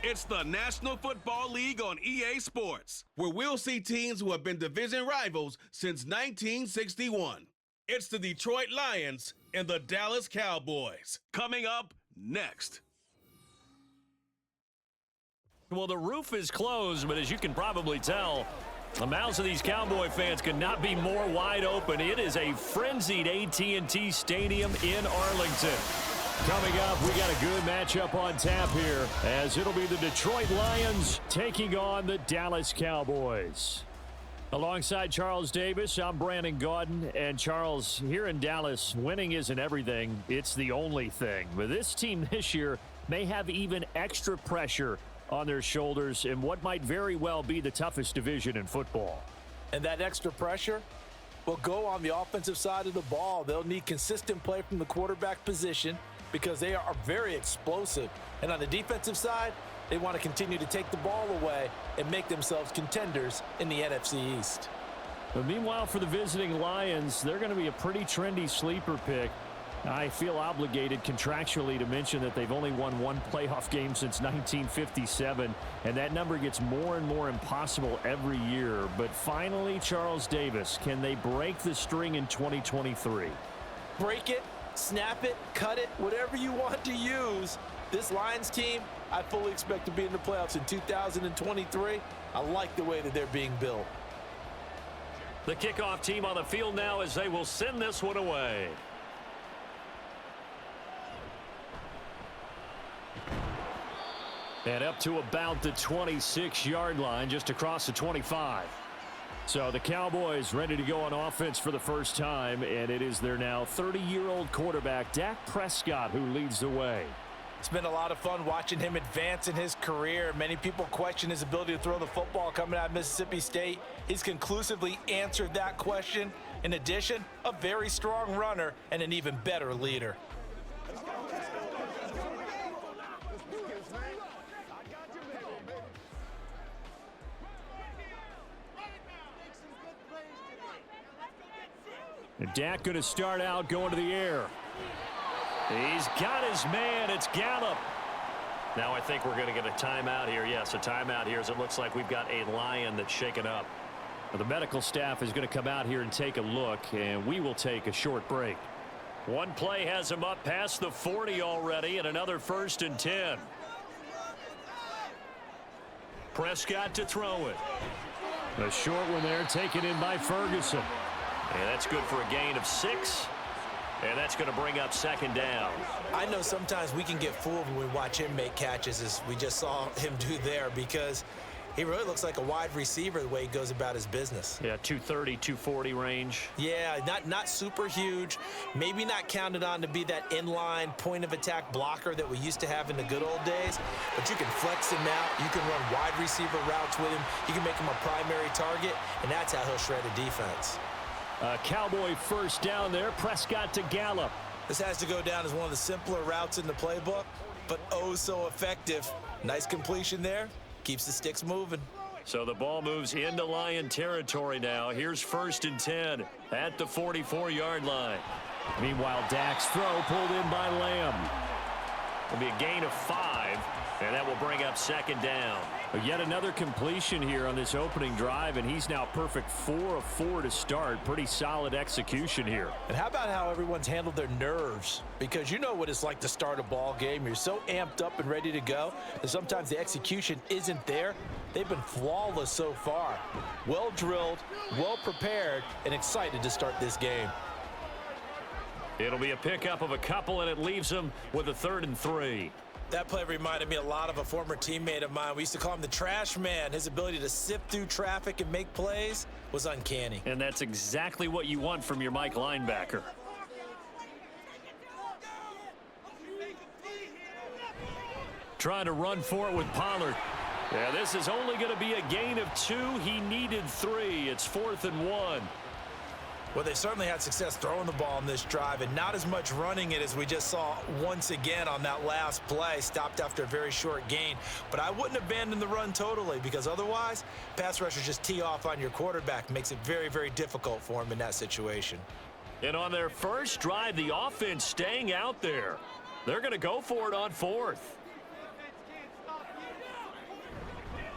It's the National Football League on EA Sports, where we'll see teams who have been division rivals since 1961. It's the Detroit Lions and the Dallas Cowboys. Coming up next. Well, the roof is closed, but as you can probably tell, the mouths of these Cowboy fans could not be more wide open. It is a frenzied AT&T Stadium in Arlington. Coming up, we got a good matchup on tap here, as it'll be the Detroit Lions taking on the Dallas Cowboys. Alongside Charles Davis, I'm Brandon Gaudin. And Charles, here in Dallas, winning isn't everything. It's the only thing. But this team this year may have even extra pressure on their shoulders in what might very well be the toughest division in football. And that extra pressure will go on the offensive side of the ball. They'll need consistent play from the quarterback position because they are very explosive. And on the defensive side, they want to continue to take the ball away and make themselves contenders in the NFC East. But meanwhile, for the visiting Lions, they're going to be a pretty trendy sleeper pick. I feel obligated contractually to mention that they've only won one playoff game since 1957, and that number gets more and more impossible every year. But finally, Charles Davis, can they break the string in 2023? Break it, snap it, cut it, whatever you want to use. This Lions team, I fully expect to be in the playoffs in 2023. I like the way that they're being built. The kickoff team on the field now as they will send this one away. And up to about the 26-yard line, just across the 25. So the Cowboys ready to go on offense for the first time, and it is their now 30-year-old quarterback, Dak Prescott, who leads the way. It's been a lot of fun watching him advance in his career. Many people question his ability to throw the football coming out of Mississippi State. He's conclusively answered that question. In addition, a very strong runner and an even better leader. And Dak going to start out going to the air. He's got his man. It's Gallup. Now I think we're going to get a timeout here. Yes, a timeout here as it looks like we've got a Lion that's shaken up. Well, the medical staff is going to come out here and take a look, and we will take a short break. One play has him up past the 40 already, and another 1st and 10. Prescott to throw it. A short one there taken in by Ferguson. And that's good for a gain of 6. And that's going to bring up 2nd down. I know sometimes we can get fooled when we watch him make catches, as we just saw him do there, because he really looks like a wide receiver the way he goes about his business. Yeah, 230, 240 range. Yeah, not super huge. Maybe not counted on to be that inline point-of-attack blocker that we used to have in the good old days. But you can flex him out. You can run wide receiver routes with him. You can make him a primary target, and that's how he'll shred a defense. Cowboy 1st down there. Prescott to Gallup. This has to go down as one of the simpler routes in the playbook, but oh so effective. Nice completion there. Keeps the sticks moving. So the ball moves into Lion territory now. Here's 1st and 10 at the 44-yard line. Meanwhile, Dak's throw pulled in by Lamb. It'll be a gain of 5, and that will bring up 2nd down. But yet another completion here on this opening drive, and he's now perfect 4 of 4 to start. Pretty solid execution here. And how about how everyone's handled their nerves? Because you know what it's like to start a ball game. You're so amped up and ready to go that sometimes the execution isn't there. They've been flawless so far. Well drilled, well prepared, and excited to start this game. It'll be a pickup of a couple, and it leaves them with a 3rd and 3. That play reminded me a lot of a former teammate of mine. We used to call him the trash man. His ability to sift through traffic and make plays was uncanny. And that's exactly what you want from your Mike linebacker. Trying to run for it with Pollard. Yeah, this is only going to be a gain of 2. He needed 3. It's 4th and 1. Well, they certainly had success throwing the ball in this drive, and not as much running it as we just saw once again on that last play. Stopped after a very short gain. But I wouldn't abandon the run totally, because otherwise, pass rushers just tee off on your quarterback. Makes it very, very difficult for him in that situation. And on their first drive, the offense staying out there. They're going to go for it on 4th.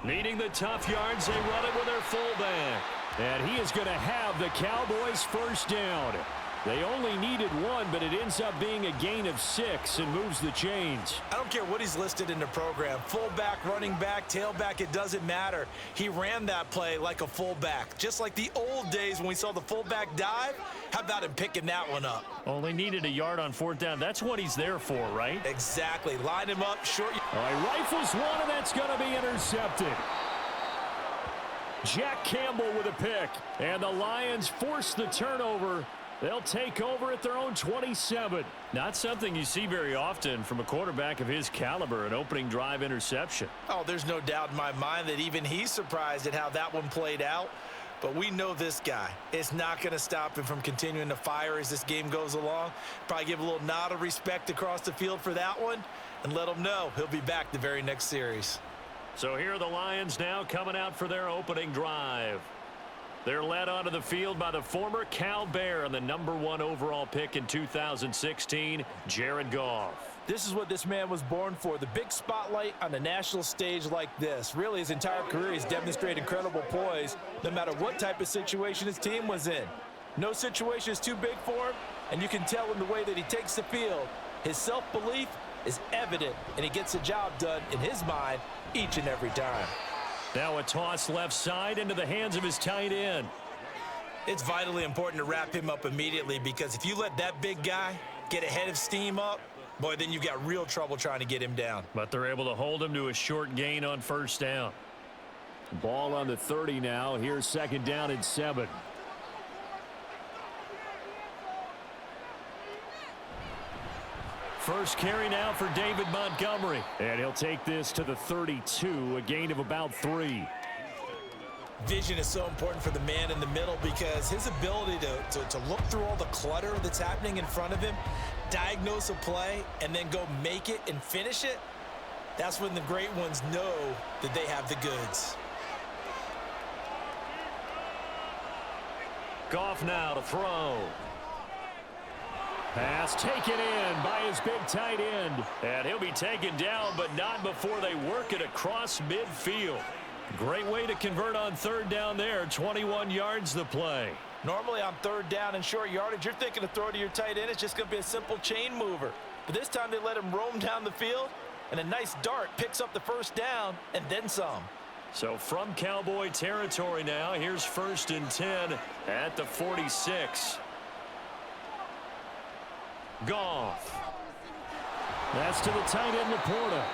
Needing the tough yards, they run it with their fullback. And he is going to have the Cowboys first down. They only needed one, but it ends up being a gain of 6 and moves the chains. I don't care what he's listed in the program. Fullback, running back, tailback, it doesn't matter. He ran that play like a fullback. Just like the old days when we saw the fullback dive. How about him picking that one up? Only needed a yard on 4th down. That's what he's there for, right? Exactly. Line him up, short. All right, rifles one, and that's going to be intercepted. Jack Campbell with a pick. And the Lions force the turnover. They'll take over at their own 27. Not something you see very often from a quarterback of his caliber, an opening drive interception. Oh, there's no doubt in my mind that even he's surprised at how that one played out. But we know this guy. It's not going to stop him from continuing to fire as this game goes along. Probably give a little nod of respect across the field for that one and let him know he'll be back the very next series. So here are the Lions now coming out for their opening drive. They're led onto the field by the former Cal Bear and the #1 overall pick in 2016, Jared Goff. This is what this man was born for, the big spotlight on the national stage like this. Really, his entire career, he's demonstrated incredible poise no matter what type of situation his team was in. No situation is too big for him, and you can tell in the way that he takes the field. His self-belief is evident, and he gets the job done in his mind each and every time. Now a toss left side into the hands of his tight end. It's vitally important to wrap him up immediately because if you let that big guy get ahead of steam up, boy, then you've got real trouble trying to get him down. But they're able to hold him to a short gain on 1st down. Ball on the 30 now. Here's 2nd down and 7. First carry now for David Montgomery. And he'll take this to the 32, a gain of about 3. Vision is so important for the man in the middle because his ability to look through all the clutter that's happening in front of him, diagnose a play, and then go make it and finish it, that's when the great ones know that they have the goods. Goff now to throw. Pass taken in by his big tight end. And he'll be taken down, but not before they work it across midfield. Great way to convert on 3rd down there. 21 yards the play. Normally on 3rd down and short yardage, you're thinking to throw to your tight end. It's just going to be a simple chain mover. But this time they let him roam down the field, and a nice dart picks up the 1st down and then some. So from Cowboy territory now, here's 1st and 10 at the 46. Goff. That's to the tight end, Laporta.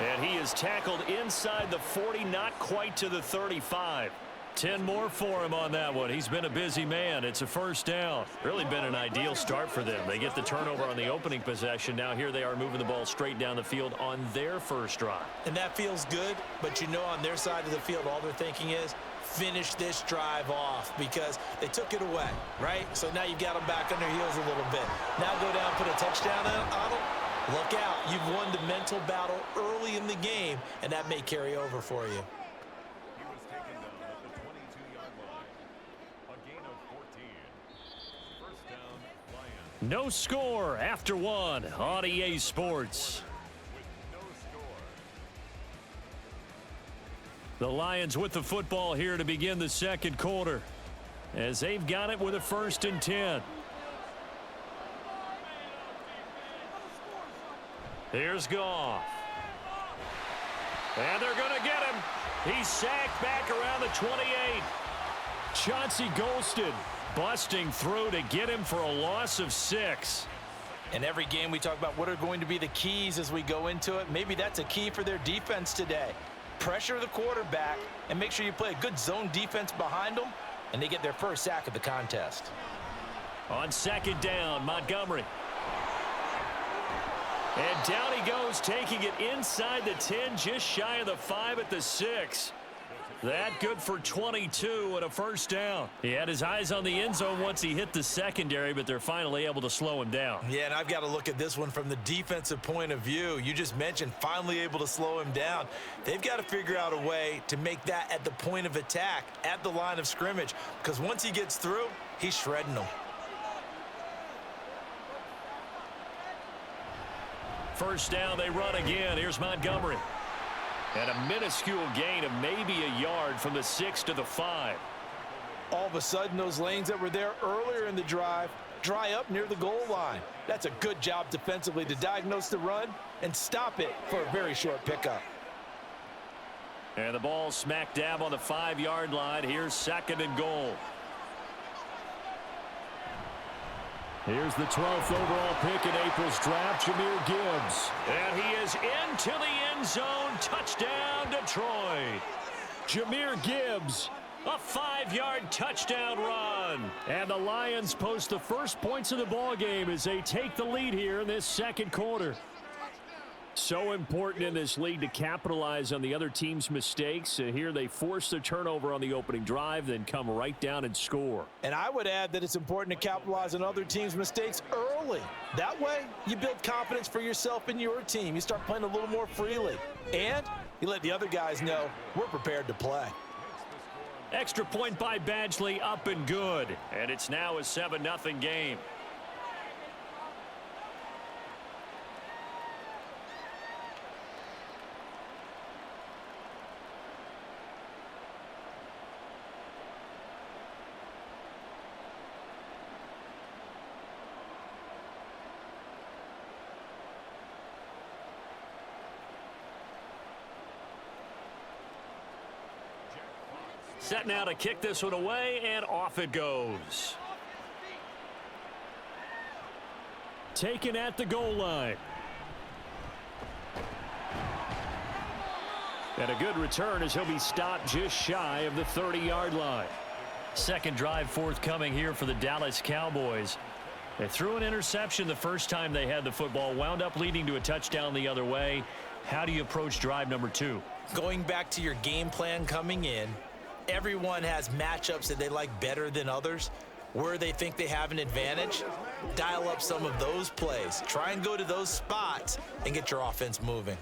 And he is tackled inside the 40, not quite to the 35. 10 more for him on that one. He's been a busy man. It's a 1st down. Really been an ideal start for them. They get the turnover on the opening possession. Now here they are moving the ball straight down the field on their 1st drive. And that feels good, but you know on their side of the field, all they're thinking is, finish this drive off because they took it away, right? So now you've got them back on their heels a little bit. Now go down, put a touchdown on them. Look out. You've won the mental battle early in the game, and that may carry over for you. He was taken down at the 22-yard line. A gain of 14. 1st down, Lions. No score after 1 on EA Sports. With no score. The Lions with the football here to begin the 2nd quarter as they've got it with a 1st and 10. Here's Goff. And they're going to get him. He's sacked back around the 28. Chauncey Golston busting through to get him for a loss of 6. In every game we talk about what are going to be the keys as we go into it. Maybe that's a key for their defense today. Pressure the quarterback and make sure you play a good zone defense behind them, and they get their 1st sack of the contest. On 2nd down, Montgomery. And down he goes, taking it inside the 10, just shy of the 5 at the 6. That good for 22 and a 1st down. He had his eyes on the end zone once he hit the secondary, but they're finally able to slow him down. Yeah, and I've got to look at this one from the defensive point of view. You just mentioned finally able to slow him down. They've got to figure out a way to make that at the point of attack, at the line of scrimmage, because once he gets through, he's shredding them. 1st down, they run again. Here's Montgomery. And a minuscule gain of maybe a yard from the 6 to the 5. All of a sudden, those lanes that were there earlier in the drive dry up near the goal line. That's a good job defensively to diagnose the run and stop it for a very short pickup. And the ball smack dab on the 5-yard line. Here's 2nd and goal. Here's the 12th overall pick in April's draft, Jahmyr Gibbs. And he is into the end zone. Touchdown, Detroit. Jahmyr Gibbs. A 5-yard touchdown run. And the Lions post the first points of the ball game as they take the lead here in this second quarter. So important in this league to capitalize on the other team's mistakes. Here they force the turnover on the opening drive, then come right down and score. And I would add that it's important to capitalize on other teams' mistakes early. That way, you build confidence for yourself and your team. You start playing a little more freely. And you let the other guys know we're prepared to play. Extra point by Badgley, up and good. And it's now a 7-0 game. Set now to kick this one away, and off it goes. Taken at the goal line. And a good return as he'll be stopped just shy of the 30-yard line. Second drive forthcoming here for the Dallas Cowboys. They threw an interception the first time they had the football, wound up leading to a touchdown the other way. How do you approach drive number 2? Going back to your game plan coming in, everyone has matchups that they like better than others. Where they think they have an advantage, dial up some of those plays. Try and go to those spots and get your offense moving.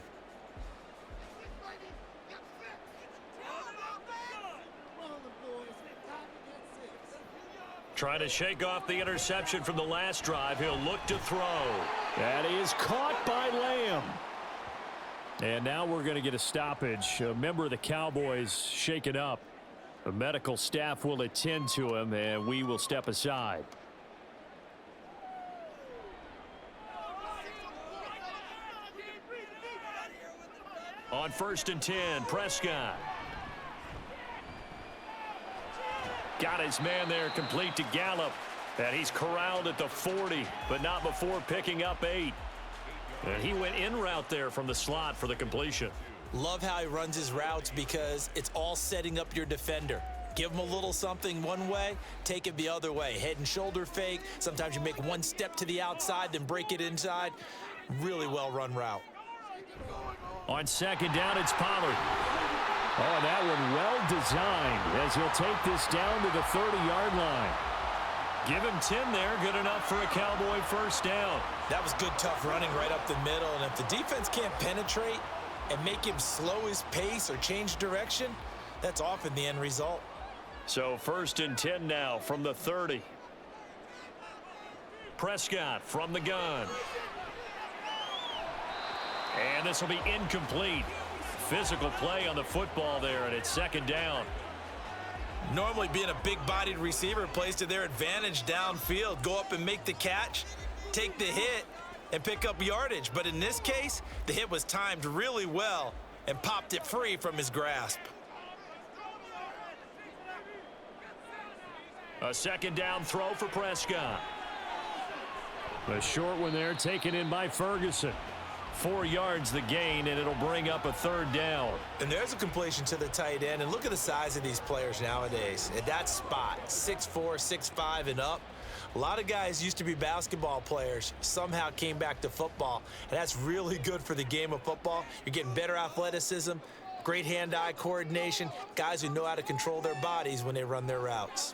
Trying to shake off the interception from the last drive. He'll look to throw. That is caught by Lamb. And now we're going to get a stoppage. A member of the Cowboys shaken up. The medical staff will attend to him, and we will step aside. On 1st and 10, Prescott. Got his man there, complete to Gallup. And he's corralled at the 40, but not before picking up 8. And he went in route there from the slot for the completion. Love how he runs his routes because it's all setting up your defender. Give him a little something one way, take it the other way. Head and shoulder fake. Sometimes you make one step to the outside, then break it inside. Really well-run route. On 2nd down, it's Pollard. Oh, that one well designed as he'll take this down to the 30-yard line. Give him 10 there, good enough for a Cowboy first down. That was good, tough running right up the middle. And if the defense can't penetrate and make him slow his pace or change direction, that's often the end result. So 1st and 10 now from the 30. Prescott from the gun. And this will be incomplete. Physical play on the football there, and it's 2nd down. Normally being a big-bodied receiver plays to their advantage downfield. Go up and make the catch, take the hit, and pick up yardage. But in this case, the hit was timed really well and popped it free from his grasp. A 2nd down throw for Prescott. The short one there taken in by Ferguson. 4 yards the gain, and it'll bring up a 3rd down. And there's a completion to the tight end. And look at the size of these players nowadays. At that spot, 6'4", 6'5", and up. A lot of guys used to be basketball players, somehow came back to football. And that's really good for the game of football. You're getting better athleticism, great hand-eye coordination, guys who know how to control their bodies when they run their routes.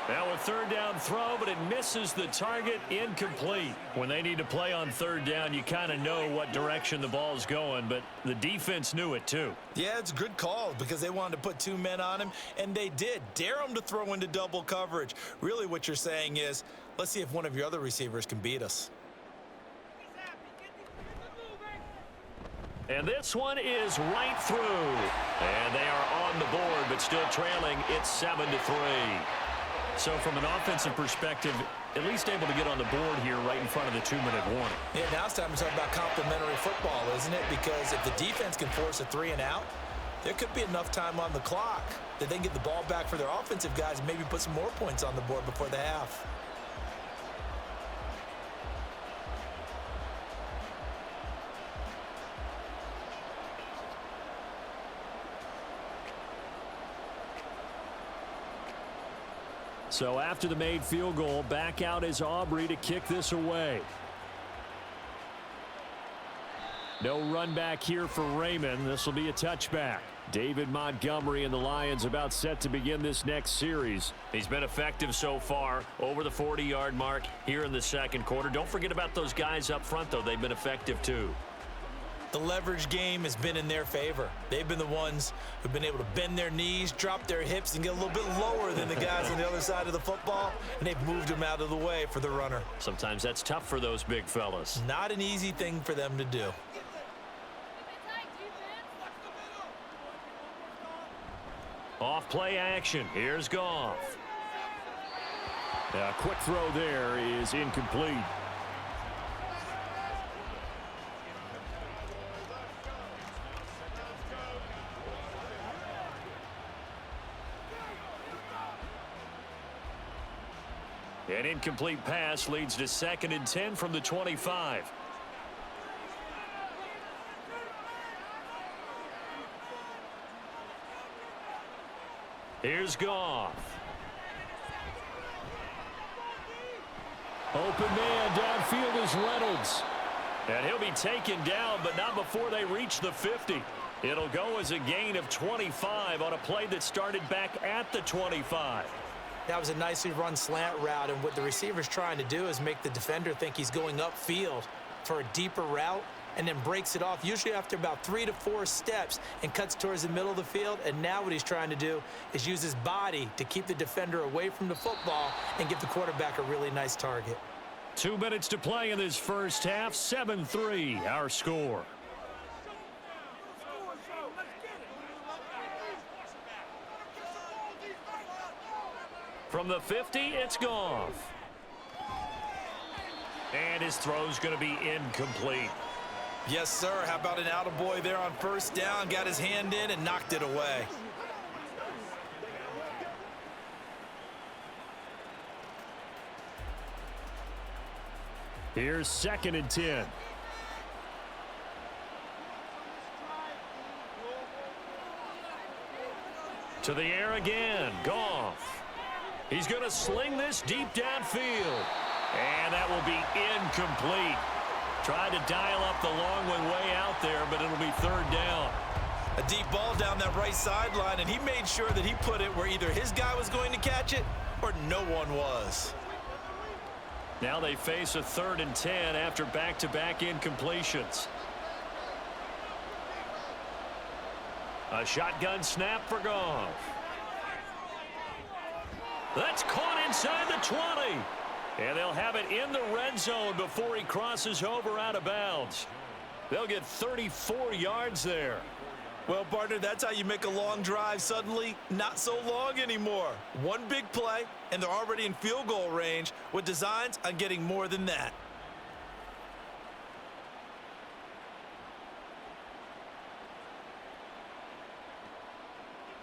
Now a 3rd down throw, but it misses the target, incomplete. When they need to play on 3rd down, you kind of know what direction the ball's going, but the defense knew it too. Yeah, it's a good call because they wanted to put 2 men on him, and they did. Dare him to throw into double coverage. Really what you're saying is, let's see if one of your other receivers can beat us. And this one is right through. And they are on the board, but still trailing. It's 7-3. So from an offensive perspective, at least able to get on the board here right in front of the 2-minute warning. Yeah, now it's time to talk about complementary football, isn't it? Because if the defense can force a 3-and-out, there could be enough time on the clock that they can get the ball back for their offensive guys and maybe put some more points on the board before the half. So after the made field goal, back out is Aubrey to kick this away. No run back here for Raymond. This will be a touchback. David Montgomery and the Lions about set to begin this next series. He's been effective so far, over the 40-yard mark here in the second quarter. Don't forget about those guys up front, though. They've been effective, too. The leverage game has been in their favor. They've been the ones who've been able to bend their knees, drop their hips, and get a little bit lower than the guys on the other side of the football, and they've moved them out of the way for the runner. Sometimes that's tough for those big fellas. Not an easy thing for them to do. Off play action. Here's Goff. A quick throw there is incomplete. An incomplete pass leads to 2nd and 10 from the 25. Here's Goff. Open man downfield is Reynolds. And he'll be taken down, but not before they reach the 50. It'll go as a gain of 25 on a play that started back at the 25. That was a nicely run slant route, and what the receiver's trying to do is make the defender think he's going upfield for a deeper route and then breaks it off, usually after about 3 to 4 steps, and cuts towards the middle of the field. And now what he's trying to do is use his body to keep the defender away from the football and give the quarterback a really nice target. 2 minutes to play in this first half. 7-3 our score. From the 50, it's Goff. And his throw's going to be incomplete. Yes, sir. How about an attaboy there on first down? Got his hand in and knocked it away. Here's 2nd and 10. To the air again. Goff. He's going to sling this deep downfield. And that will be incomplete. Tried to dial up the long one way out there, but it'll be 3rd down. A deep ball down that right sideline, and he made sure that he put it where either his guy was going to catch it or no one was. Now they face a 3rd and 10 after back-to-back incompletions. A shotgun snap for Goff. That's caught inside the 20. And they'll have it in the red zone before he crosses over out of bounds. They'll get 34 yards there. Well, partner, that's how you make a long drive suddenly not so long anymore. One big play, and they're already in field goal range with designs on getting more than that.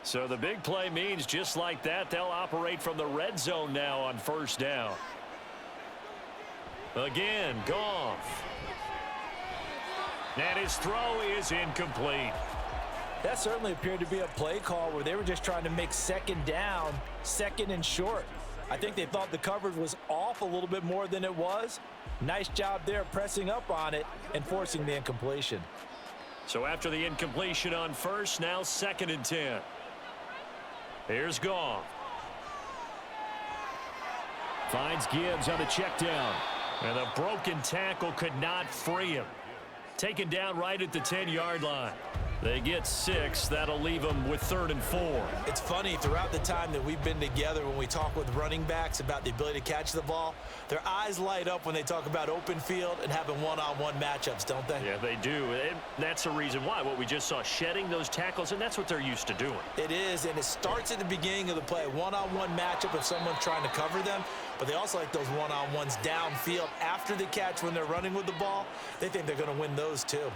So the big play means just like that, they'll operate from the red zone now on first down. Again, Goff. And his throw is incomplete. That certainly appeared to be a play call where they were just trying to make 2nd down, 2nd and short. I think they thought the coverage was off a little bit more than it was. Nice job there pressing up on it and forcing the incompletion. So after the incompletion on first, now 2nd and 10. Here's Goff. Finds Gibbs on the check down. And the broken tackle could not free him. Taken down right at the 10-yard line. They get 6. That'll leave them with 3rd and 4. It's funny, throughout the time that we've been together, when we talk with running backs about the ability to catch the ball, their eyes light up when they talk about open field and having one-on-one matchups, don't they? Yeah, they do. And that's the reason why. What we just saw, shedding those tackles, and that's what they're used to doing. It is, and it starts at the beginning of the play. One-on-one matchup if someone's trying to cover them, but they also like those one-on-ones downfield after the catch when they're running with the ball. They think they're going to win those too.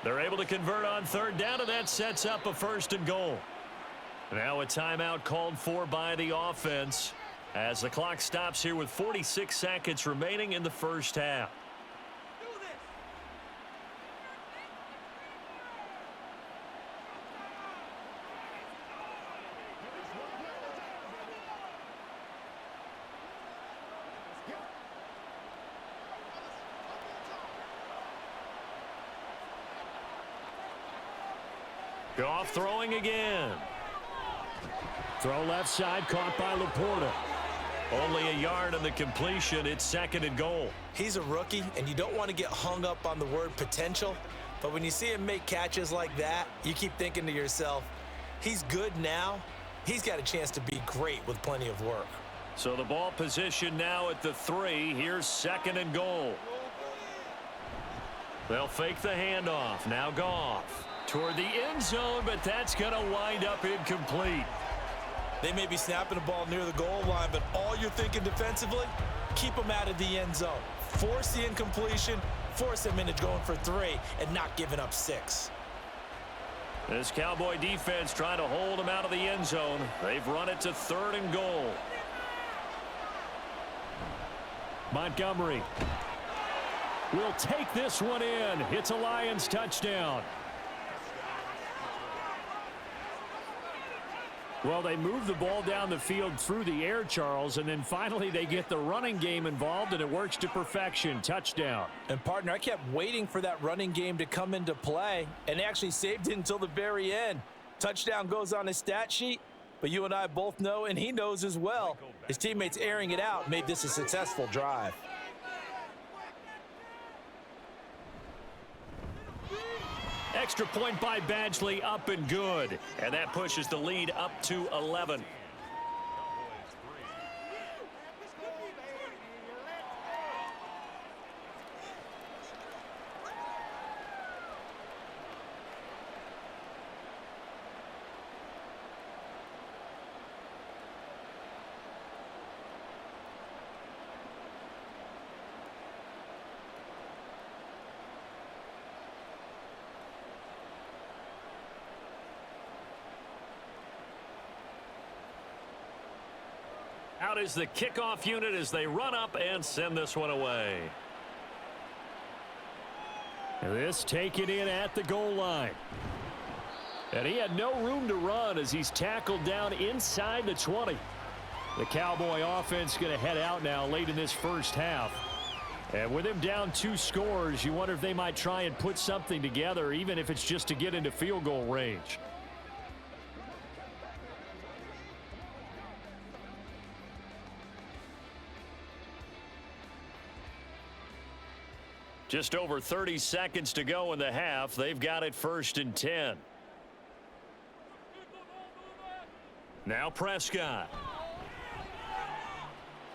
They're able to convert on 3rd down, and that sets up a 1st and goal. Now a timeout called for by the offense as the clock stops here with 46 seconds remaining in the first half. Goff throwing again. Throw left side, caught by Laporta. Only a yard on the completion. It's 2nd and goal. He's a rookie, and you don't want to get hung up on the word potential, but when you see him make catches like that, you keep thinking to yourself, he's good now. He's got a chance to be great with plenty of work. So the ball position now at the 3. Here's 2nd and goal. They'll fake the handoff. Now Goff toward the end zone, but that's going to wind up incomplete. They may be snapping the ball near the goal line, but all you're thinking defensively, keep them out of the end zone. Force the incompletion, force them into going for 3, and not giving up 6. This Cowboy defense trying to hold them out of the end zone. They've run it to 3rd and goal. Montgomery will take this one in. It's a Lions touchdown. Well, they move the ball down the field through the air, Charles, and then finally they get the running game involved, and it works to perfection. Touchdown. And, partner, I kept waiting for that running game to come into play, and actually saved it until the very end. Touchdown goes on his stat sheet, but you and I both know, and he knows as well, his teammates airing it out made this a successful drive. Extra point by Badgley, up and good. And that pushes the lead up to 11. Out is the kickoff unit as they run up and send this one away. This taken in at the goal line. And he had no room to run as he's tackled down inside the 20. The Cowboy offense going to head out now late in this first half. And with him down 2 scores, you wonder if they might try and put something together, even if it's just to get into field goal range. Just over 30 seconds to go in the half. They've got it 1st and 10. Now Prescott.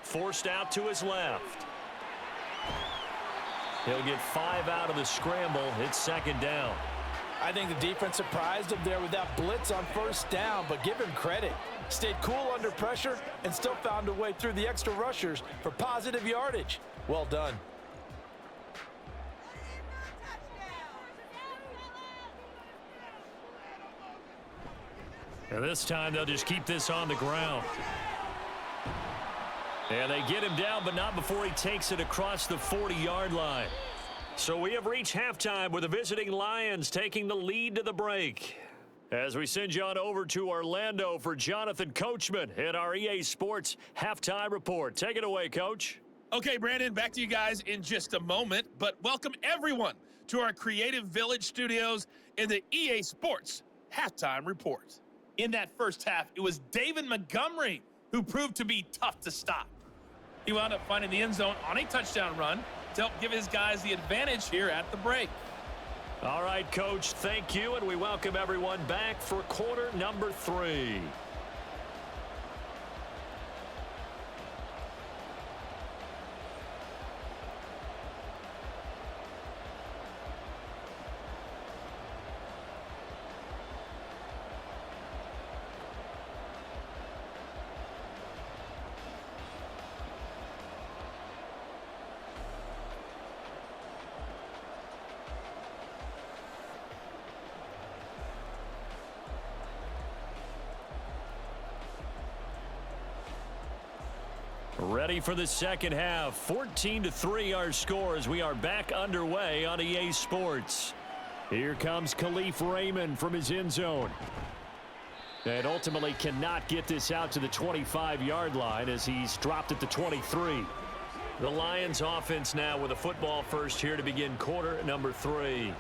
Forced out to his left. He'll get 5 out of the scramble. It's 2nd down. I think the defense surprised him there with that blitz on 1st down, but give him credit. Stayed cool under pressure and still found a way through the extra rushers for positive yardage. Well done. And this time they'll just keep this on the ground. And they get him down, but not before he takes it across the 40-yard line. So we have reached halftime with the visiting Lions taking the lead to the break. As we send you on over to Orlando for Jonathan Coachman in our EA Sports Halftime Report. Take it away, Coach. Okay, Brandon, back to you guys in just a moment, but welcome everyone to our Creative Village studios in the EA Sports Halftime Report. In that first half, it was David Montgomery who proved to be tough to stop. He wound up finding the end zone on a touchdown run to help give his guys the advantage here at the break. All right, Coach, thank you, and we welcome everyone back for quarter number 3. Ready for the second half. 14-3 our score as we are back underway on EA Sports. Here comes Khalif Raymond from his end zone. And ultimately cannot get this out to the 25-yard line as he's dropped at the 23. The Lions offense now with a football first here to begin quarter number 3.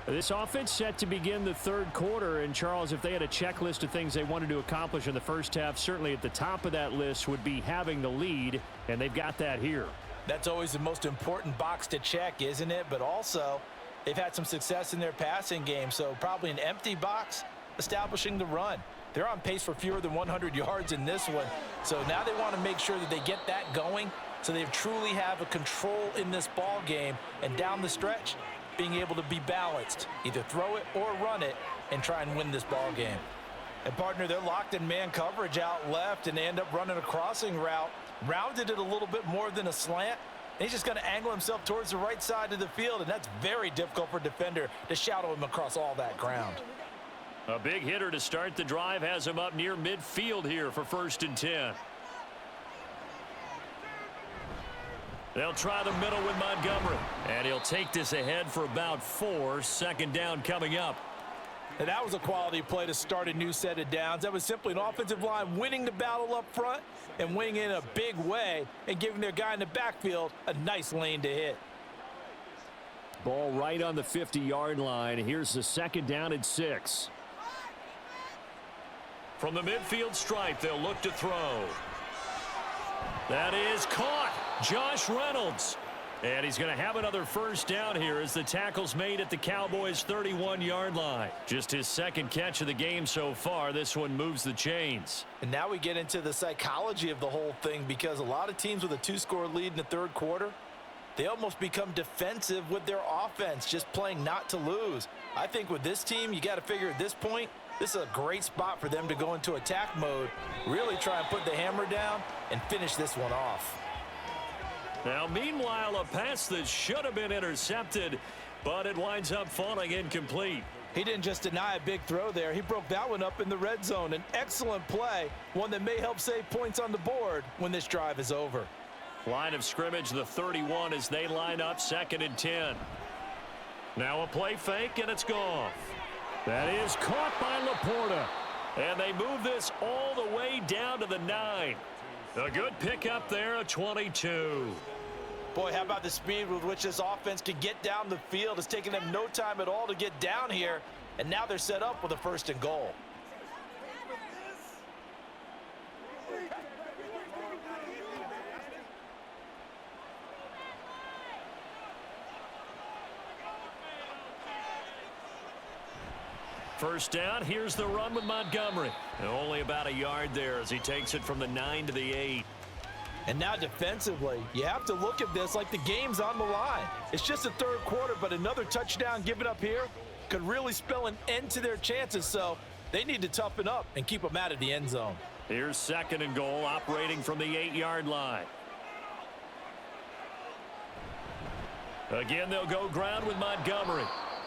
This offense set to begin the third quarter, and Charles, if they had a checklist of things they wanted to accomplish in the first half, certainly at the top of that list would be having the lead, and they've got that here. That's always the most important box to check, isn't it? But also, they've had some success in their passing game, so probably an empty box establishing the run. They're on pace for fewer than 100 yards in this one, so now they want to make sure that they get that going so they truly have a control in this ball game, and down the stretch, being able to be balanced, either throw it or run it, and try and win this ball game. And partner, they're locked in man coverage out left, and they end up running a crossing route, rounded it a little bit more than a slant. And he's just going to angle himself towards the right side of the field, and that's very difficult for a defender to shadow him across all that ground. A big hitter to start the drive has him up near midfield here for 1st and 10. They'll try the middle with Montgomery. And he'll take this ahead for about 4. Second down coming up. And that was a quality play to start a new set of downs. That was simply an offensive line winning the battle up front and winning in a big way and giving their guy in the backfield a nice lane to hit. Ball right on the 50-yard line. Here's the second down and 6. From the midfield stripe, they'll look to throw. That is caught. Josh Reynolds. And he's going to have another first down here as the tackle's made at the Cowboys' 31-yard line. Just his second catch of the game so far. This one moves the chains. And now we get into the psychology of the whole thing, because a lot of teams with a 2-score lead in the third quarter, they almost become defensive with their offense, just playing not to lose. I think with this team, you got to figure at this point, this is a great spot for them to go into attack mode, really try and put the hammer down and finish this one off. Now, meanwhile, a pass that should have been intercepted, but it winds up falling incomplete. He didn't just deny a big throw there. He broke that one up in the red zone. An excellent play, one that may help save points on the board when this drive is over. Line of scrimmage, the 31, as they line up 2nd and 10. Now a play fake, and it's gone. That is caught by Laporta. And they move this all the way down to the 9. A good pickup there, a 22. Boy, how about the speed with which this offense can get down the field? It's taken them no time at all to get down here, and now they're set up with a 1st and goal. First down, here's the run with Montgomery. And only about a yard there as he takes it from the 9 to the 8. And now defensively, you have to look at this like the game's on the line. It's just the third quarter, but another touchdown given up here could really spell an end to their chances. So they need to toughen up and keep them out of the end zone. Here's 2nd and goal, operating from the 8-yard line. Again, they'll go ground with Montgomery.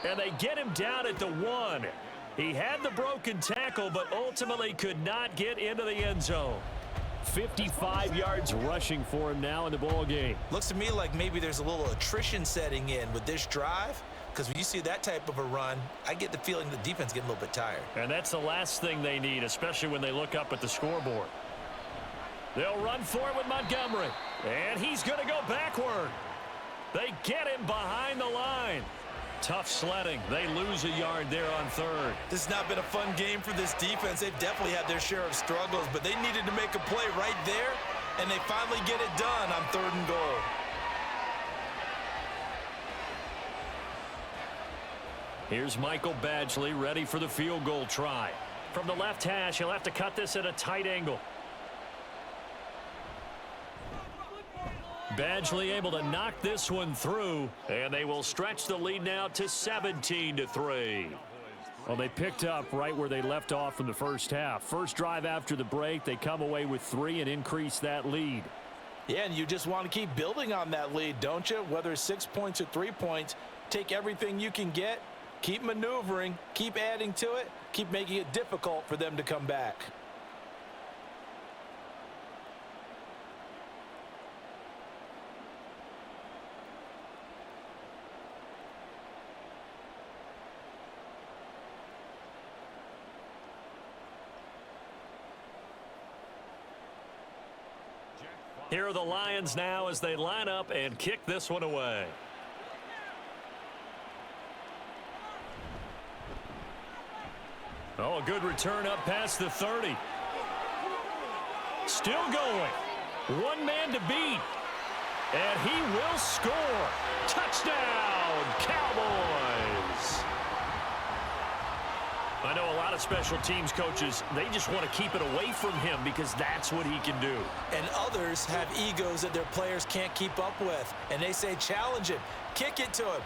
And they get him down at the 1. He had the broken tackle, but ultimately could not get into the end zone. 55 yards rushing for him now in the ball game. Looks to me like maybe there's a little attrition setting in with this drive, because when you see that type of a run, I get the feeling the defense getting a little bit tired. And that's the last thing they need, especially when they look up at the scoreboard. They'll run for it with Montgomery, and he's going to go backward. They get him behind the line. Tough sledding. They lose a yard there on 3rd. This has not been a fun game for this defense. They've definitely had their share of struggles, but they needed to make a play right there, and they finally get it done on 3rd and goal. Here's Michael Badgley ready for the field goal try. From the left hash, he'll have to cut this at a tight angle. Badgley able to knock this one through, and they will stretch the lead now to 17-3. Well, they picked up right where they left off in the first half. First drive after the break, they come away with 3 and increase that lead. Yeah, and you just want to keep building on that lead, don't you? Whether it's 6 points or 3 points, take everything you can get, keep maneuvering, keep adding to it, keep making it difficult for them to come back. Here are the Lions now as they line up and kick this one away. Oh, a good return up past the 30. Still going. One man to beat. And he will score. Touchdown, Cowboys. I know a lot of special teams coaches, they just want to keep it away from him because that's what he can do. And others have egos that their players can't keep up with. And they say, challenge him, kick it to him.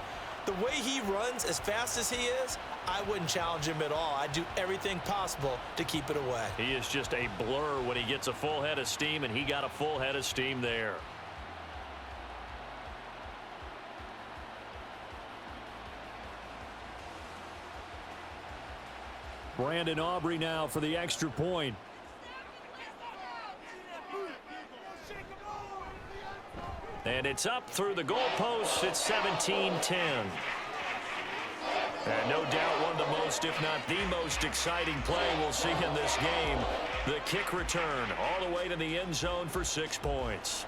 The way he runs as fast as he is, I wouldn't challenge him at all. I'd do everything possible to keep it away. He is just a blur when he gets a full head of steam, and he got a full head of steam there. Brandon Aubrey now for the extra point. And it's up through the goalposts. It's 17-10. And no doubt one of the most, if not the most exciting play we'll see in this game. The kick return all the way to the end zone for 6 points.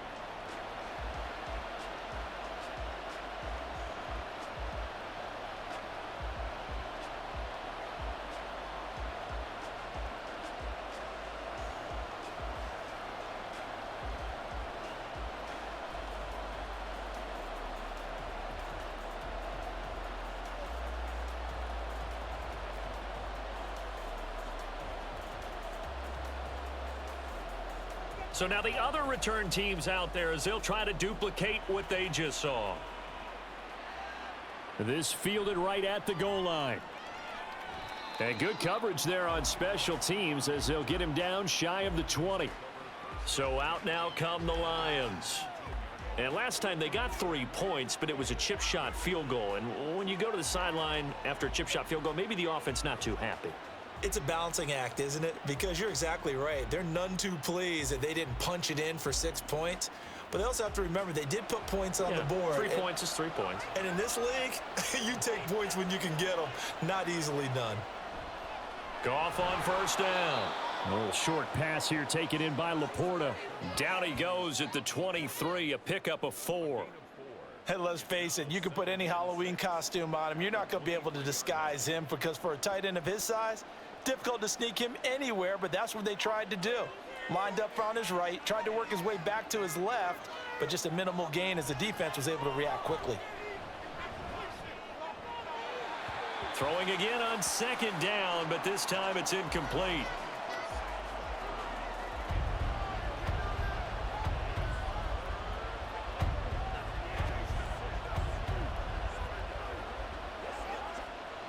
So now the other return teams out there as they'll try to duplicate what they just saw. This fielded right at the goal line. And good coverage there on special teams as they'll get him down shy of the 20. So out now come the Lions. And last time they got 3 points, but it was a chip shot field goal. And when you go to the sideline after a chip shot field goal, maybe the offense not too happy. It's a balancing act, isn't it? Because you're exactly right. They're none too pleased that they didn't punch it in for 6 points. But they also have to remember they did put points on the board. 3 points is 3 points. And in this league, you take points when you can get them. Not easily done. Goff on first down. A little short pass here taken in by Laporta. Down he goes at the 23, a pickup of 4. And let's face it, you can put any Halloween costume on him. You're not going to be able to disguise him because for a tight end of his size, difficult to sneak him anywhere, but that's what they tried to do. Lined up on his right, tried to work his way back to his left, but just a minimal gain as the defense was able to react quickly. Throwing again on second down, but this time it's incomplete.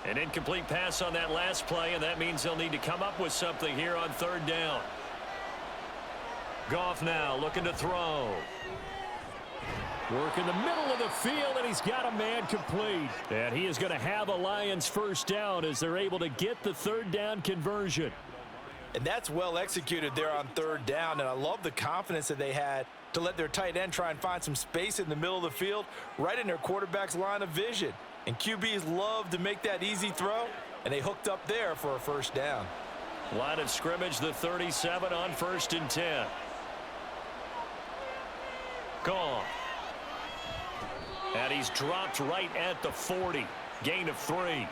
An incomplete pass on that last play, and that means they'll need to come up with something here on third down. Goff now looking to throw. Work in the middle of the field, and he's got a man complete. And he is going to have a Lions first down as they're able to get the third down conversion. And that's well executed there on third down, and I love the confidence that they had to let their tight end try and find some space in the middle of the field, right in their quarterback's line of vision. And QBs love to make that easy throw, and they hooked up there for a first down. Line of scrimmage, the 37 on 1st and 10. Gone. And he's dropped right at the 40. Gain of 3.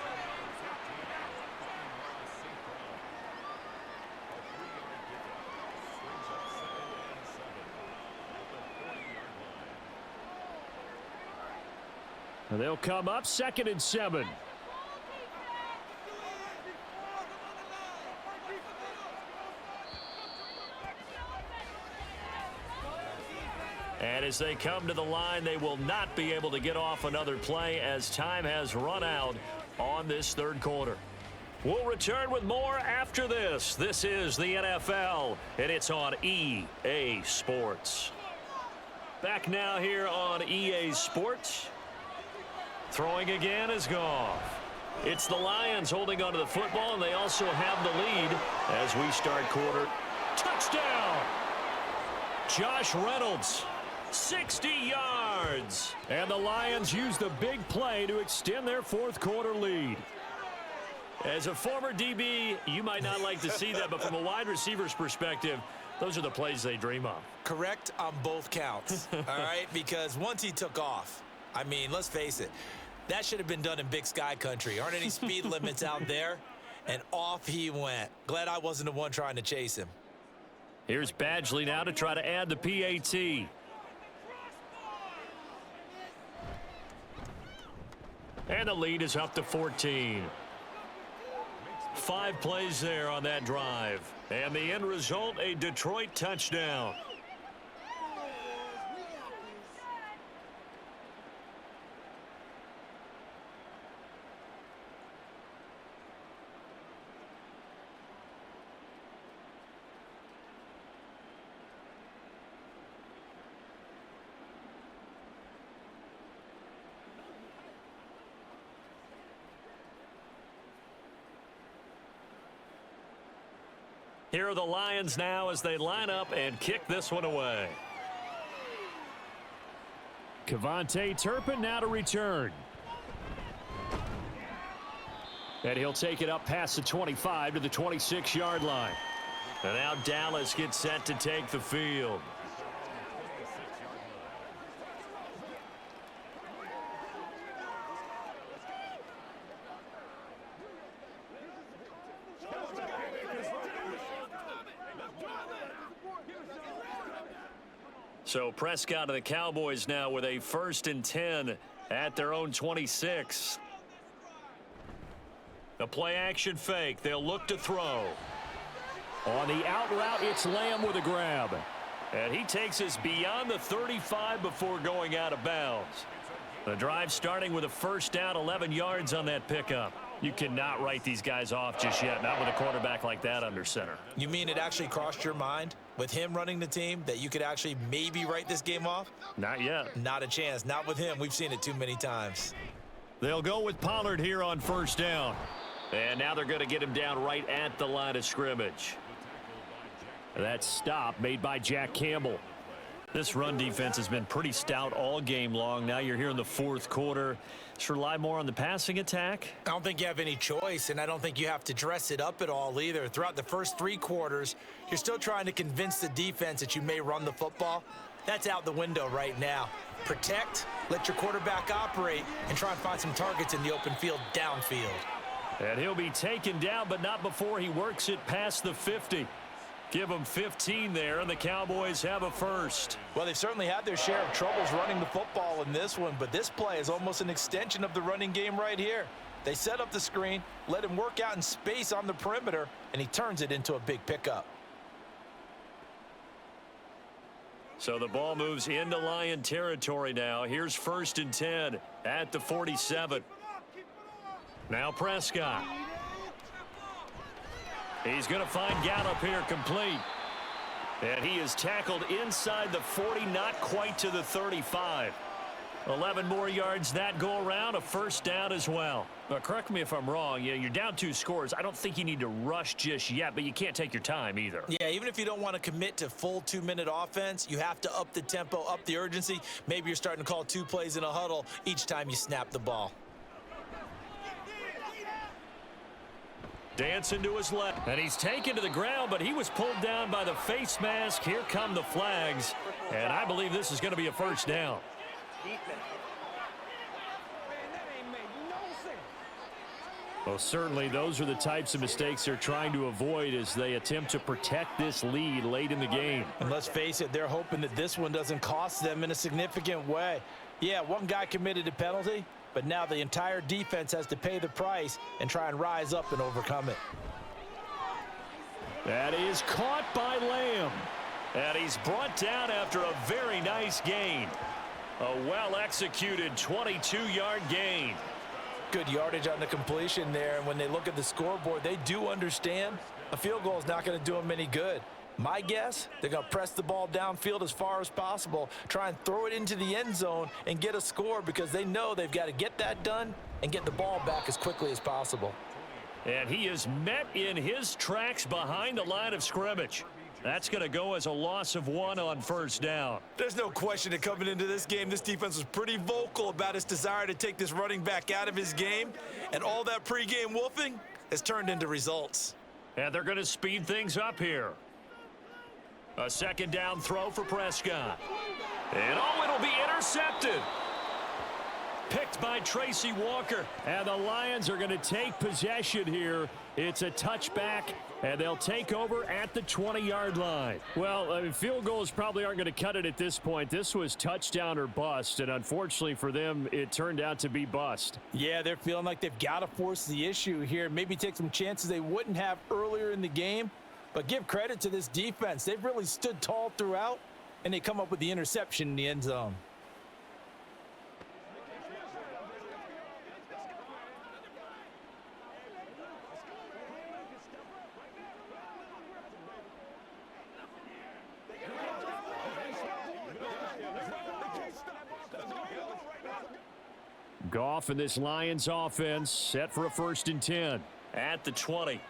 And they'll come up 2nd and 7. as they come to the line, they will not be able to get off another play as time has run out on this third quarter. We'll return with more after this. This is the NFL, and it's on EA Sports. Back now here on EA Sports. Throwing again is Goff. It's the Lions holding onto the football, and they also have the lead as we start quarter. Touchdown! Josh Reynolds, 60 yards. And the Lions use the big play to extend their fourth quarter lead. As a former DB, you might not like to see that, but from a wide receiver's perspective, those are the plays they dream of. Correct on both counts, all right? Because once he took off, I mean, let's face it, that should have been done in Big Sky Country. Aren't any speed limits out there? And off he went. Glad I wasn't the one trying to chase him. Here's Badgley now to try to add the PAT. And the lead is up to 14. 5 plays there on that drive. And the end result, a Detroit touchdown. Here are the Lions now as they line up and kick this one away. Kevontae Turpin now to return. And he'll take it up past the 25 to the 26-yard line. And now Dallas gets set to take the field. So Prescott and the Cowboys now with a 1st and 10 at their own 26. The play action fake. They'll look to throw. On the out route, it's Lamb with a grab. And he takes us beyond the 35 before going out of bounds. The drive starting with a 1st down, 11 yards on that pickup. You cannot write these guys off just yet, not with a quarterback like that under center. You mean it actually crossed your mind with him running the team that you could actually maybe write this game off? Not yet. Not a chance. Not with him. We've seen it too many times. They'll go with Pollard here on 1st down. And now they're going to get him down right at the line of scrimmage. That stop made by Jack Campbell. This run defense has been pretty stout all game long. Now you're here in the 4th quarter. Just rely more on the passing attack. I don't think you have any choice, and I don't think you have to dress it up at all either. Throughout the first 3 quarters, you're still trying to convince the defense that you may run the football. That's out the window right now. Protect, let your quarterback operate, and try and find some targets in the open field downfield. And he'll be taken down, but not before he works it past the 50. Give them 15 there, and the Cowboys have a 1st. Well, they've certainly had their share of troubles running the football in this one, but this play is almost an extension of the running game right here. They set up the screen, let him work out in space on the perimeter, and he turns it into a big pickup. So the ball moves into Lion territory now. Here's 1st and 10 at the 47. Now Prescott. He's going to find Gallup here complete. And he is tackled inside the 40, not quite to the 35. 11 more yards that go around, a 1st down as well. But correct me if I'm wrong. You're down 2 scores. I don't think you need to rush just yet, but you can't take your time either. Yeah, even if you don't want to commit to full 2-minute offense, you have to up the tempo, up the urgency. Maybe you're starting to call 2 plays in a huddle each time you snap the ball. Dancing to his left. And he's taken to the ground, but he was pulled down by the face mask. Here come the flags. And I believe this is going to be a 1st down. Well, certainly those are the types of mistakes they're trying to avoid as they attempt to protect this lead late in the game. And let's face it, they're hoping that this one doesn't cost them in a significant way. Yeah, one guy committed a penalty, but now the entire defense has to pay the price and try and rise up and overcome it. That is caught by Lamb. And he's brought down after a very nice gain. A well-executed 22-yard gain. Good yardage on the completion there, and when they look at the scoreboard, they do understand a field goal is not going to do them any good. My guess, they're going to press the ball downfield as far as possible, try and throw it into the end zone and get a score because they know they've got to get that done and get the ball back as quickly as possible. And he is met in his tracks behind the line of scrimmage. That's going to go as a loss of 1 on first down. There's no question that coming into this game, this defense was pretty vocal about its desire to take this running back out of his game, and all that pregame wolfing has turned into results. And they're going to speed things up here. A second down throw for Prescott. And it'll be intercepted. Picked by Tracy Walker. And the Lions are going to take possession here. It's a touchback, and they'll take over at the 20-yard line. Well, field goals probably aren't going to cut it at this point. This was touchdown or bust, and unfortunately for them, it turned out to be bust. Yeah, they're feeling like they've got to force the issue here. Maybe take some chances they wouldn't have earlier in the game. But give credit to this defense. They've really stood tall throughout, and they come up with the interception in the end zone. Goff and this Lions offense set for a 1st and 10. At the 20.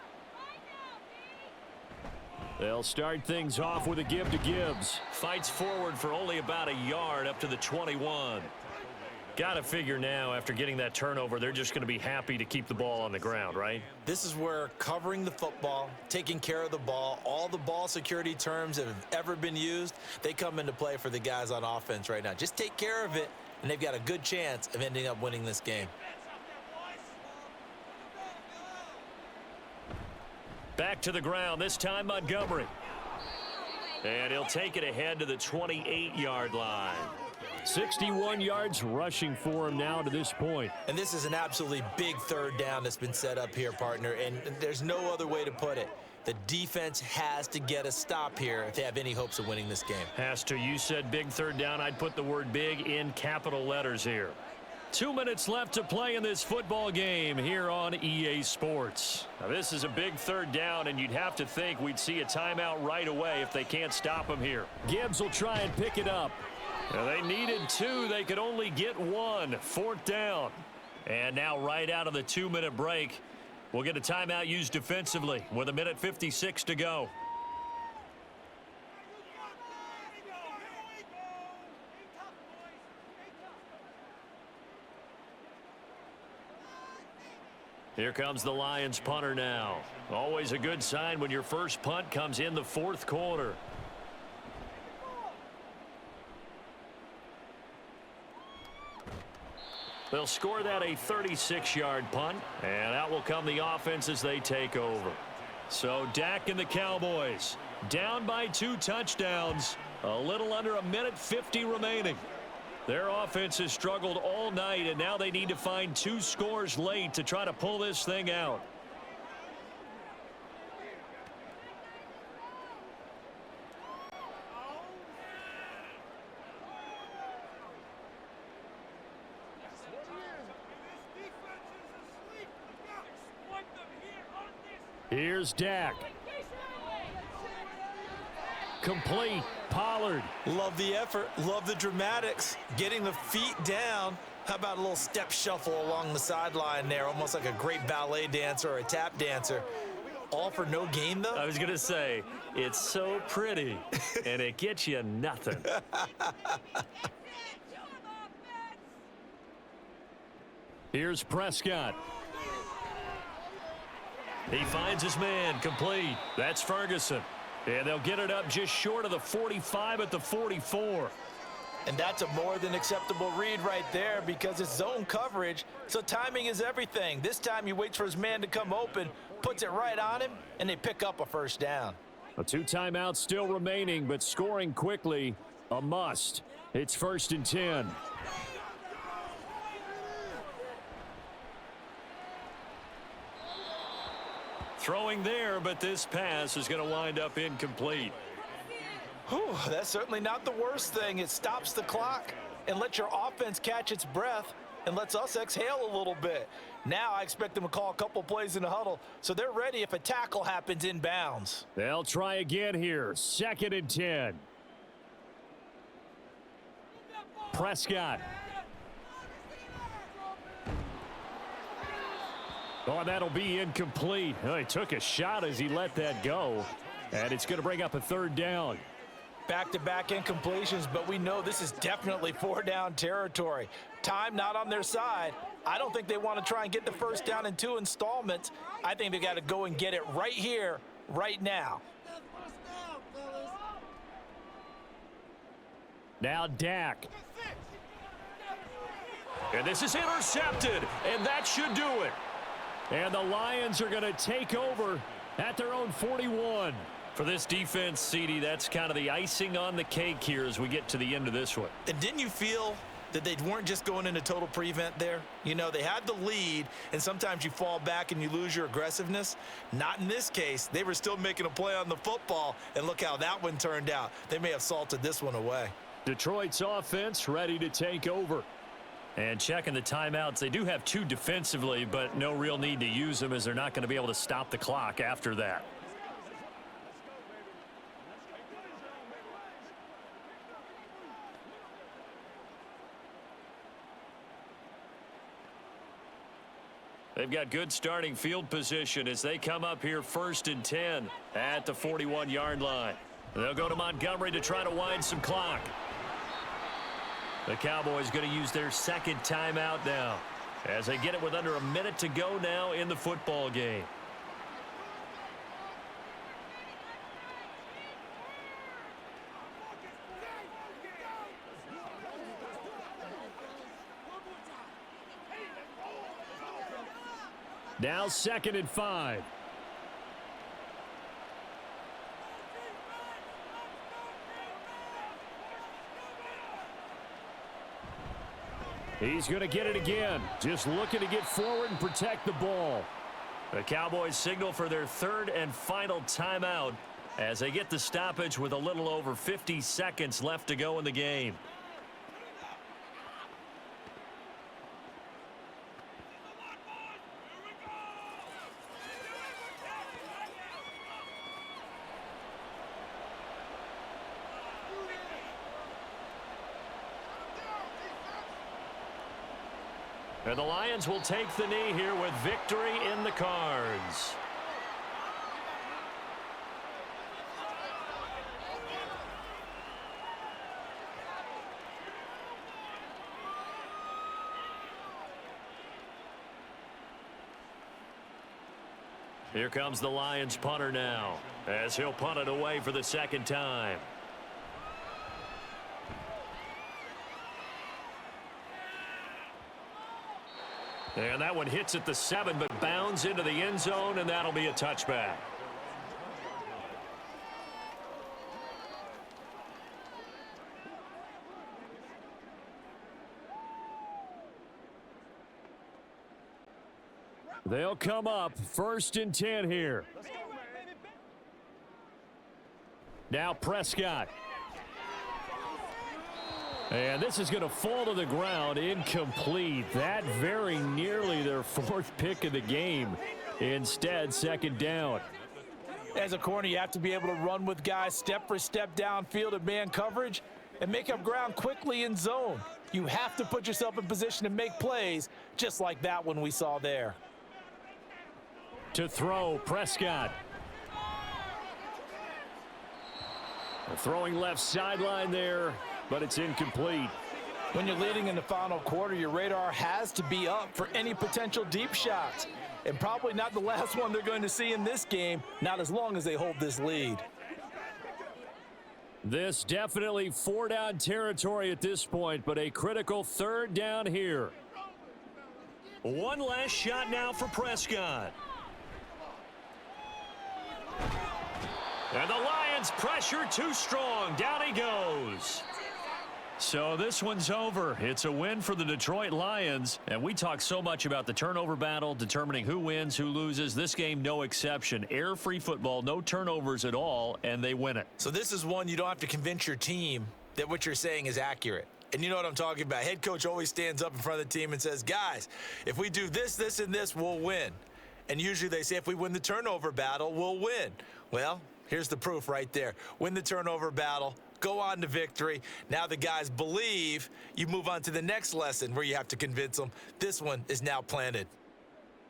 They'll start things off with a give to Gibbs. Fights forward for only about a yard up to the 21. Got to figure now, after getting that turnover, they're just going to be happy to keep the ball on the ground, right? This is where covering the football, taking care of the ball, all the ball security terms that have ever been used, they come into play for the guys on offense right now. Just take care of it, and they've got a good chance of ending up winning this game. Back to the ground, this time Montgomery. And he'll take it ahead to the 28-yard line. 61 yards rushing for him now to this point. And this is an absolutely big third down that's been set up here, partner, and there's no other way to put it. The defense has to get a stop here if they have any hopes of winning this game. Has to. You said big third down. I'd put the word big in capital letters here. 2 minutes left to play in this football game here on EA Sports. Now, this is a big third down, and you'd have to think we'd see a timeout right away if they can't stop him here. Gibbs will try and pick it up. Now, they needed 2. They could only get 1. 4th down. And now right out of the 2-minute break, we'll get a timeout used defensively with 1:56 to go. Here comes the Lions punter now. Always a good sign when your first punt comes in the 4th quarter. They'll score that a 36-yard punt, and out will come the offense as they take over. So Dak and the Cowboys down by 2 touchdowns, a little under 1:50 remaining. Their offense has struggled all night, and now they need to find 2 scores late to try to pull this thing out. Here's Dak. Complete. Pollard. Love the effort. Love the dramatics. Getting the feet down. How about a little step shuffle along the sideline there, almost like a great ballet dancer or a tap dancer. All for no gain, though? I was going to say, it's so pretty, and it gets you nothing. Here's Prescott. He finds his man, complete. That's Ferguson. And they'll get it up just short of the 45 at the 44. And that's a more than acceptable read right there because it's zone coverage, so timing is everything. This time he waits for his man to come open, puts it right on him, and they pick up a first down. A 2 timeouts still remaining, but scoring quickly, a must. It's 1st and 10. Throwing there, but this pass is going to wind up incomplete. Whew, that's certainly not the worst thing. It stops the clock and lets your offense catch its breath and lets us exhale a little bit. Now I expect them to call a couple plays in the huddle so they're ready if a tackle happens inbounds. They'll try again here. 2nd and 10. Prescott. Oh, that'll be incomplete. Oh, he took a shot as he let that go. And it's going to bring up a 3rd down. Back-to-back incompletions, but we know this is definitely 4-down territory. Time not on their side. I don't think they want to try and get the 1st down in 2 installments. I think they got to go and get it right here, right now. Now Dak. And this is intercepted, and that should do it. And the Lions are going to take over at their own 41. For this defense, CD, that's kind of the icing on the cake here as we get to the end of this one. And didn't you feel that they weren't just going into total prevent there? You know, they had the lead, and sometimes you fall back and you lose your aggressiveness. Not in this case. They were still making a play on the football, and look how that one turned out. They may have salted this one away. Detroit's offense ready to take over. And checking the timeouts, they do have 2 defensively, but no real need to use them as they're not going to be able to stop the clock after that. They've got good starting field position as they come up here 1st and 10 at the 41-yard line. They'll go to Montgomery to try to wind some clock. The Cowboys going to use their 2nd timeout now as they get it with under a minute to go now in the football game. Now 2nd and 5. He's going to get it again. Just looking to get forward and protect the ball. The Cowboys signal for their 3rd and final timeout as they get the stoppage with a little over 50 seconds left to go in the game. And the Lions will take the knee here with victory in the cards. Here comes the Lions punter now as he'll punt it away for the 2nd time. And that one hits at the 7, but bounds into the end zone, and that'll be a touchback. They'll come up 1st and 10 here. Now Prescott. And this is going to fall to the ground, incomplete. That very nearly their 4th pick of the game. Instead, 2nd down. As a corner, you have to be able to run with guys step for step downfield at man coverage and make up ground quickly in zone. You have to put yourself in position to make plays, just like that one we saw there. To throw, Prescott. Throwing left sideline there, but it's incomplete. When you're leading in the final quarter, your radar has to be up for any potential deep shots. And probably not the last one they're going to see in this game, not as long as they hold this lead. This definitely 4-down territory at this point, but a critical 3rd down here. One last shot now for Prescott. And the Lions pressure too strong. Down he goes. So this one's over. It's a win for the Detroit Lions. And we talk so much about the turnover battle, determining who wins, who loses. This game, no exception. Air-free football, no turnovers at all, and they win it. So this is one you don't have to convince your team that what you're saying is accurate. And you know what I'm talking about. Head coach always stands up in front of the team and says, guys, if we do this, this, and this, we'll win. And usually they say if we win the turnover battle, we'll win. Well, here's the proof right there. Win the turnover battle. Go on to victory. Now the guys believe. You move on to the next lesson where you have to convince them. This one is now planted.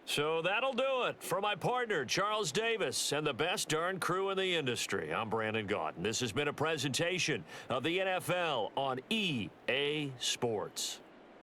So that'll do it. For my partner, Charles Davis, and the best darn crew in the industry, I'm Brandon Gaudin. This has been a presentation of the NFL on EA Sports.